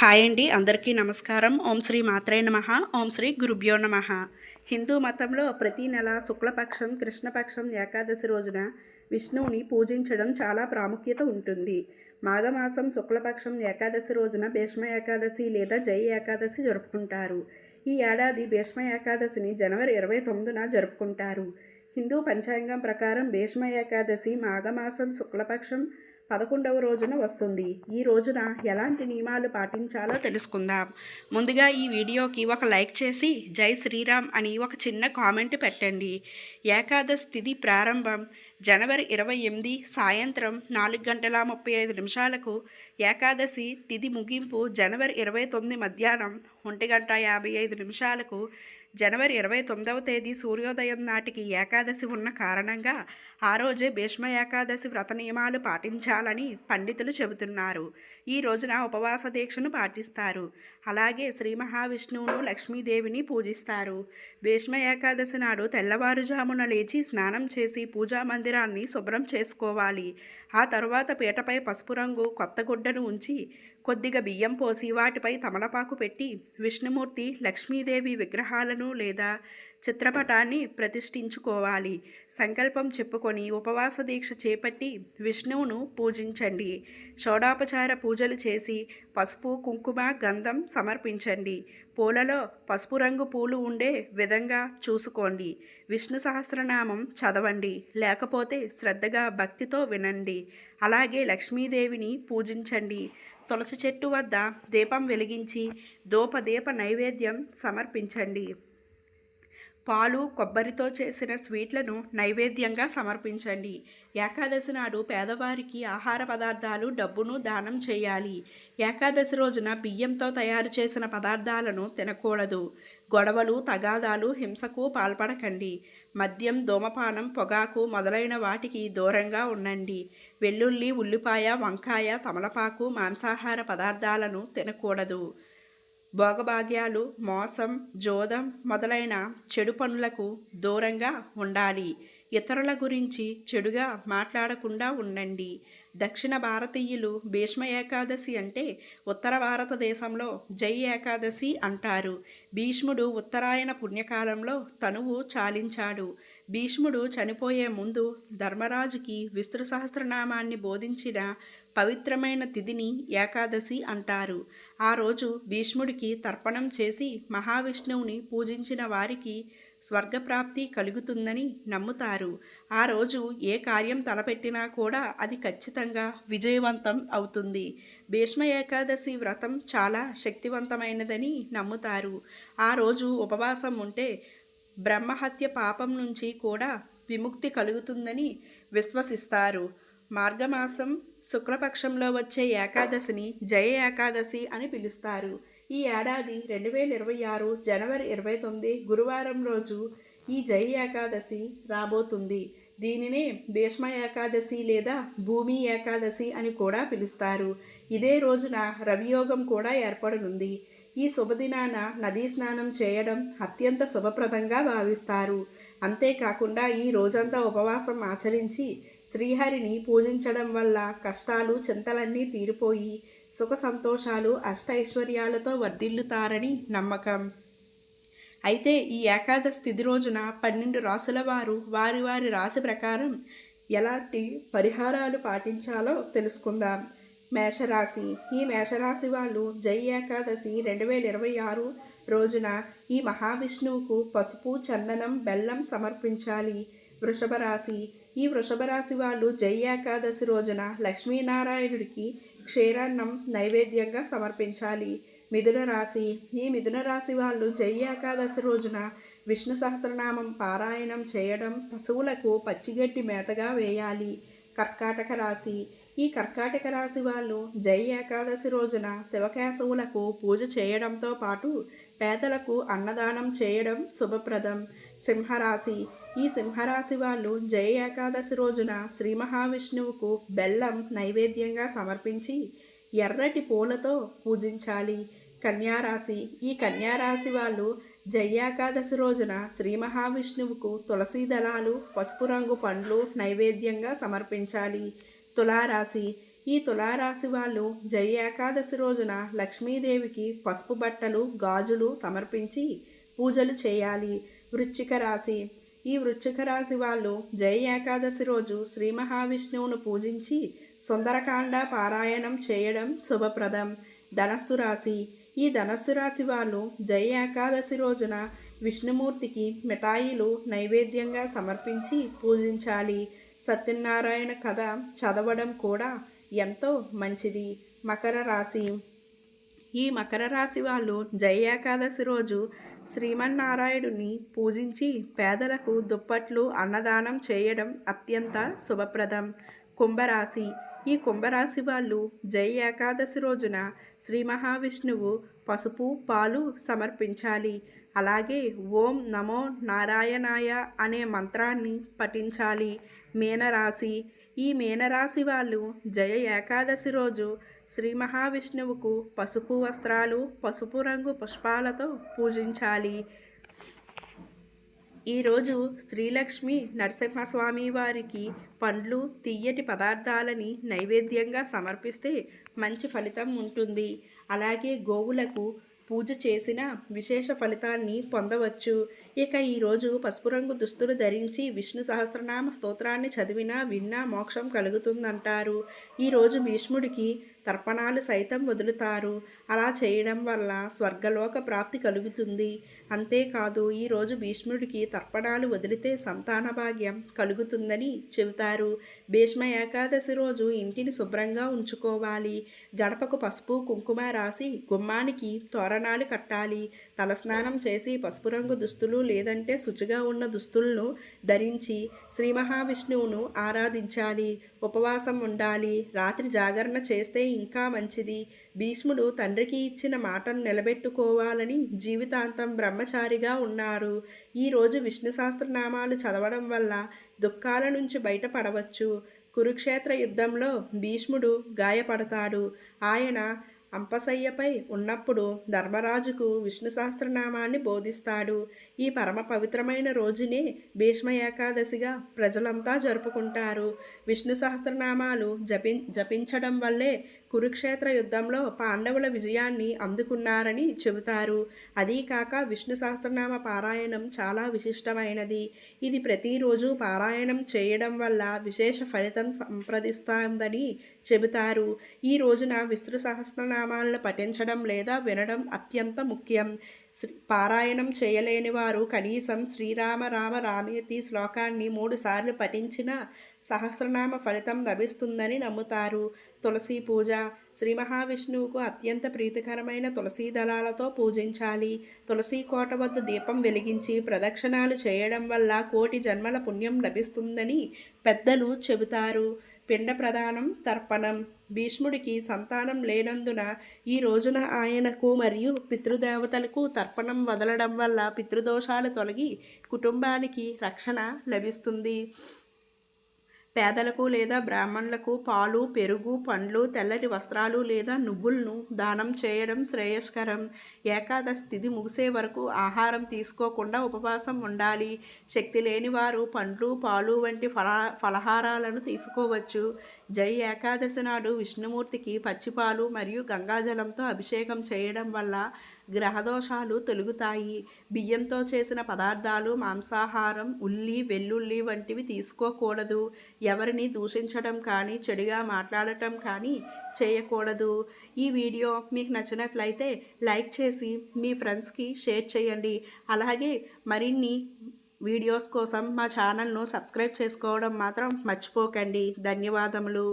Hi అండి, అందరికీ నమస్కారం. ఓం శ్రీ మాత్రే నమః. ఓం శ్రీ గురుభ్యో నమః. హిందూ మతంలో ప్రతి నెల శుక్లపక్షం కృష్ణపక్షం ఏకాదశి రోజున విష్ణువుని పూజించడం చాలా ప్రాముఖ్యత ఉంటుంది. మాఘమాసం శుక్లపక్షం ఏకాదశి రోజున భీష్మ ఏకాదశి లేదా జై ఏకాదశి జరుపుకుంటారు. ఈ ఏడాది భీష్మ ఏకాదశిని జనవరి 29న జరుపుకుంటారు. హిందూ పంచాంగం ప్రకారం భీష్మ ఏకాదశి మాఘమాసం శుక్లపక్షం 11వ రోజున వస్తుంది. ఈ రోజున ఎలాంటి నియమాలు పాటించాలో తెలుసుకుందాం. ముందుగా ఈ వీడియోకి ఒక లైక్ చేసి జై శ్రీరామ్ అని ఒక చిన్న కామెంట్ పెట్టండి. ఏకాదశి తిథి ప్రారంభం జనవరి 28 సాయంత్రం 4:35 ఏకాదశి తిథి ముగింపు జనవరి 29 మధ్యాహ్నం 1:55 జనవరి 29వ తేదీ సూర్యోదయం నాటికి ఏకాదశి ఉన్న కారణంగా ఆ రోజే భీష్మ ఏకాదశి వ్రత నియమాలు పాటించాలని పండితులు చెబుతున్నారు. ఈ రోజున ఉపవాస దీక్షను పాటిస్తారు. అలాగే శ్రీ మహావిష్ణువును లక్ష్మీదేవిని పూజిస్తారు. భీష్మ ఏకాదశి నాడు తెల్లవారుజామున లేచి స్నానం చేసి పూజా మందిరాన్ని శుభ్రం చేసుకోవాలి. ఆ తరువాత పీటపై పసుపు రంగు కొత్త గుడ్డను ఉంచి కొద్దిగా బియ్యం పోసి వాటిపై తమలపాకు పెట్టి విష్ణుమూర్తి లక్ష్మీదేవి విగ్రహాలను లేదా చిత్రపటాన్ని ప్రతిష్ఠించుకోవాలి. సంకల్పం చెప్పుకొని ఉపవాస దీక్ష చేపట్టి విష్ణువును పూజించండి. షోడాపచార పూజలు చేసి పసుపు కుంకుమ గంధం సమర్పించండి. పూలలో పసుపు రంగు పూలు ఉండే విధంగా చూసుకోండి. విష్ణు సహస్రనామం చదవండి, లేకపోతే శ్రద్ధగా భక్తితో వినండి. అలాగే లక్ష్మీదేవిని పూజించండి. తులసి చెట్టు వద్ద దీపం వెలిగించి ధూపదీప నైవేద్యం సమర్పించండి. పాలు కొబ్బరితో చేసిన స్వీట్లను నైవేద్యంగా సమర్పించండి. ఏకాదశి నాడు పేదవారికి ఆహార పదార్థాలు డబ్బును దానం చేయాలి. ఏకాదశి రోజున బియ్యంతో తయారు చేసిన పదార్థాలను తినకూడదు. గొడవలు తగాదాలు హింసకు పాల్పడకండి. మద్యం ధూమపానం పొగాకు మొదలైన వాటికి దూరంగా ఉండండి. వెల్లుల్లి ఉల్లిపాయ వంకాయ తమలపాకు మాంసాహార పదార్థాలను తినకూడదు. భోగభాగ్యాలు మోసం జోదం మొదలైన చెడు పనులకు దూరంగా ఉండాలి. ఇతరుల గురించి చెడుగా మాట్లాడకుండా ఉండండి. దక్షిణ భారతీయులు భీష్మ ఏకాదశి అంటే ఉత్తర భారతదేశంలో జై ఏకాదశి అంటారు. భీష్ముడు ఉత్తరాయణ పుణ్యకాలంలో తనువు చాలించాడు. భీష్ముడు చనిపోయే ముందు ధర్మరాజుకి విష్ణు సహస్రనామాన్ని బోధించిన పవిత్రమైన తిథిని ఏకాదశి అంటారు. ఆ రోజు భీష్ముడికి తర్పణం చేసి మహావిష్ణువుని పూజించిన వారికి స్వర్గప్రాప్తి కలుగుతుందని నమ్ముతారు. ఆ రోజు ఏ కార్యం తలపెట్టినా కూడా అది ఖచ్చితంగా విజయవంతం అవుతుంది. భీష్మ ఏకాదశి వ్రతం చాలా శక్తివంతమైనదని నమ్ముతారు. ఆ రోజు ఉపవాసం ఉంటే బ్రహ్మహత్య పాపం నుంచి కూడా విముక్తి కలుగుతుందని విశ్వసిస్తారు. మార్గమాసం శుక్లపక్షంలో వచ్చే ఏకాదశిని జయ ఏకాదశి అని పిలుస్తారు. ఈ ఏడాది 2026 జనవరి 29 గురువారం రోజు ఈ జై ఏకాదశి రాబోతుంది. దీనినే భీష్మ ఏకాదశి లేదా భూమి ఏకాదశి అని కూడా పిలుస్తారు. ఇదే రోజున రవియోగం కూడా ఏర్పడనుంది. ఈ శుభదినాన నదీ స్నానం చేయడం అత్యంత శుభప్రదంగా భావిస్తారు. అంతేకాకుండా ఈ రోజంతా ఉపవాసం ఆచరించి శ్రీహరిని పూజించడం వల్ల కష్టాలు చింతలన్నీ తీరిపోయి సుఖ సంతోషాలు అష్టైశ్వర్యాలతో వర్ధిల్లుతారని నమ్మకం. అయితే ఈ ఏకాదశి తిథి రోజున 12 రాసుల వారు వారి వారి రాశి ప్రకారం ఎలాంటి పరిహారాలు పాటించాలో తెలుసుకుందాం. మేషరాశి. ఈ మేషరాశి వాళ్ళు జై ఏకాదశి 2026 రోజున ఈ మహావిష్ణువుకు పసుపు చందనం బెల్లం సమర్పించాలి. వృషభ రాశి. ఈ వృషభ రాశి వాళ్ళు జై ఏకాదశి రోజున లక్ష్మీనారాయణుడికి క్షీరాన్నం నైవేద్యంగా సమర్పించాలి. మిథున రాశి. ఈ మిథున రాశి వాళ్ళు జై ఏకాదశి రోజున విష్ణు సహస్రనామం పారాయణం చేయడం పశువులకు పచ్చిగడ్డి మేతగా వేయాలి. కర్కాటక రాశి. ఈ కర్కాటక రాశి వాళ్ళు జై ఏకాదశి రోజున శివకేశవులకు పూజ చేయడంతో పాటు పేదలకు అన్నదానం చేయడం శుభప్రదం. సింహరాశి. ఈ సింహరాశి వాళ్ళు జై ఏకాదశి రోజున శ్రీ మహావిష్ణువుకు బెల్లం నైవేద్యంగా సమర్పించి ఎర్రటి పూలతో పూజించాలి. కన్యారాశి. ఈ కన్యారాశి వాళ్ళు జై ఏకాదశి రోజున శ్రీ మహావిష్ణువుకు తులసి దళాలు పసుపు రంగు పండ్లు నైవేద్యంగా సమర్పించాలి. తులారాశి. ఈ తులారాశి వాళ్ళు జై ఏకాదశి రోజున లక్ష్మీదేవికి పసుపు బట్టలు గాజులు సమర్పించి పూజలు చేయాలి. వృశ్చిక రాశి. ఈ వృశ్చిక రాశి వాళ్ళు జై ఏకాదశి రోజు శ్రీ మహావిష్ణువును పూజించి సుందరకాండ పారాయణం చేయడం శుభప్రదం. ధనస్సు రాశి. ఈ ధనస్సు రాశి వాళ్ళు జై ఏకాదశి రోజున విష్ణుమూర్తికి మిఠాయిలు నైవేద్యంగా సమర్పించి పూజించాలి. సత్యనారాయణ కథ చదవడం కూడా ఎంతో మంచిది. మకర రాశి. ఈ మకర రాశి వాళ్ళు జై ఏకాదశి రోజు శ్రీమన్నారాయణుని పూజించి పేదలకు దుప్పట్లు అన్నదానం చేయడం అత్యంత శుభప్రదం. కుంభరాశి. ఈ కుంభరాశి వాళ్ళు జై ఏకాదశి రోజున శ్రీ మహావిష్ణువు పసుపు పాలు సమర్పించాలి. అలాగే ఓం నమో నారాయణాయ అనే మంత్రాన్ని పఠించాలి. మీనరాశి. ఈ మీనరాశి వాళ్ళు జయ ఏకాదశి రోజు శ్రీ మహావిష్ణువుకు పసుపు వస్త్రాలు పసుపు రంగు పుష్పాలతో పూజించాలి. ఈరోజు శ్రీలక్ష్మి నరసింహస్వామి వారికి పండ్లు తీయటి పదార్థాలని నైవేద్యంగా సమర్పిస్తే మంచి ఫలితం ఉంటుంది. అలాగే గోవులకు పూజ చేసిన విశేష ఫలితాన్ని పొందవచ్చు. ఇక ఈరోజు పసుపు రంగు దుస్తులు ధరించి విష్ణు సహస్రనామ స్తోత్రాన్ని చదివినా విన్నా మోక్షం కలుగుతుందంటారు. ఈరోజు భీష్ముడికి తర్పణాలు సైతం వదులుతారు. అలా చేయడం వల్ల స్వర్గలోక ప్రాప్తి కలుగుతుంది. అంతేకాదు ఈరోజు భీష్ముడికి తర్పణాలు వదిలితే సంతాన భాగ్యం కలుగుతుందని చెబుతారు. భీష్మ ఏకాదశి రోజు ఇంటిని శుభ్రంగా ఉంచుకోవాలి. గడపకు పసుపు కుంకుమ రాసి గుమ్మానికి తోరణాలు కట్టాలి. తలస్నానం చేసి పసుపు రంగు దుస్తులు లేదంటే శుచిగా ఉన్న దుస్తులను ధరించి శ్రీ మహావిష్ణువును ఆరాధించాలి. ఉపవాసం ఉండాలి. రాత్రి జాగరణ చేస్తే ఇంకా మంచిది. భీష్ముడు తండ్రికి ఇచ్చిన మాటను నిలబెట్టుకోవాలని జీవితాంతం బ్రహ్మచారిగా ఉన్నారు. ఈరోజు విష్ణు సహస్రనామాలు చదవడం వల్ల దుఃఖాల నుంచి బయటపడవచ్చు. కురుక్షేత్ర యుద్ధంలో భీష్ముడు గాయపడతాడు. ఆయన అంపశయ్యపై ఉన్నప్పుడు ధర్మరాజుకు విష్ణు సహస్రనామాన్ని బోధిస్తాడు. ఈ పరమ పవిత్రమైన రోజునే భీష్మ ఏకాదశిగా ప్రజలంతా జరుపుకుంటారు. విష్ణు సహస్రనామాలు జపించడం వల్లే కురుక్షేత్ర యుద్ధంలో పాండవుల విజయాన్ని అందుకున్నారని చెబుతారు. అదీ కాక విష్ణు సహస్రనామ పారాయణం చాలా విశిష్టమైనది. ఇది ప్రతిరోజు పారాయణం చేయడం వల్ల విశేష ఫలితం సంప్రదిస్తుందని చెబుతారు. ఈ రోజున విష్ణు సహస్రనామాలను పఠించడం లేదా వినడం అత్యంత ముఖ్యం. పారాయణం చేయలేని వారు కనీసం శ్రీరామ రామ రామేతి శ్లోకాన్ని 3 సార్లు పఠించిన సహస్రనామ ఫలితం లభిస్తుందని నమ్ముతారు. తులసి పూజ. శ్రీ మహావిష్ణువుకు అత్యంత ప్రీతికరమైన తులసి దళాలతో పూజించాలి. తులసి కోట వద్ద దీపం వెలిగించి ప్రదక్షిణాలు చేయడం వల్ల కోటి జన్మల పుణ్యం లభిస్తుందని పెద్దలు చెబుతారు. పిండ ప్రదానం తర్పణం. భీష్ముడికి సంతానం లేనందున ఈ రోజున ఆయనకు మరియు పితృదేవతలకు తర్పణం వదలడం వల్ల పితృదోషాలు తొలగి కుటుంబానికి రక్షణ లభిస్తుంది. పేదలకు లేదా బ్రాహ్మణులకు పాలు పెరుగు పండ్లు తెల్లటి వస్త్రాలు లేదా నువ్వులను దానం చేయడం శ్రేయస్కరం. ఏకాదశి తిథి ముగిసే వరకు ఆహారం తీసుకోకుండా ఉపవాసం ఉండాలి. శక్తి లేని వారు పండ్లు పాలు వంటి ఫలహారాలను తీసుకోవచ్చు. జై ఏకాదశి నాడు విష్ణుమూర్తికి పచ్చిపాలు మరియు గంగాజలంతో అభిషేకం చేయడం వల్ల గ్రహదోషాలు తొలగుతాయి. బియ్యంతో చేసిన పదార్థాలు మాంసాహారం ఉల్లి వెల్లుల్లి వంటివి తీసుకోకూడదు. ఎవరిని దూషించడం కానీ చెడుగా మాట్లాడటం కానీ చేయకూడదు. ఈ వీడియో మీకు నచ్చినట్లయితే లైక్ చేసి మీ ఫ్రెండ్స్కి షేర్ చేయండి. అలాగే మరిన్ని వీడియోస్ కోసం మా ఛానల్ను సబ్స్క్రైబ్ చేసుకోవడం మాత్రం మర్చిపోకండి. ధన్యవాదములు.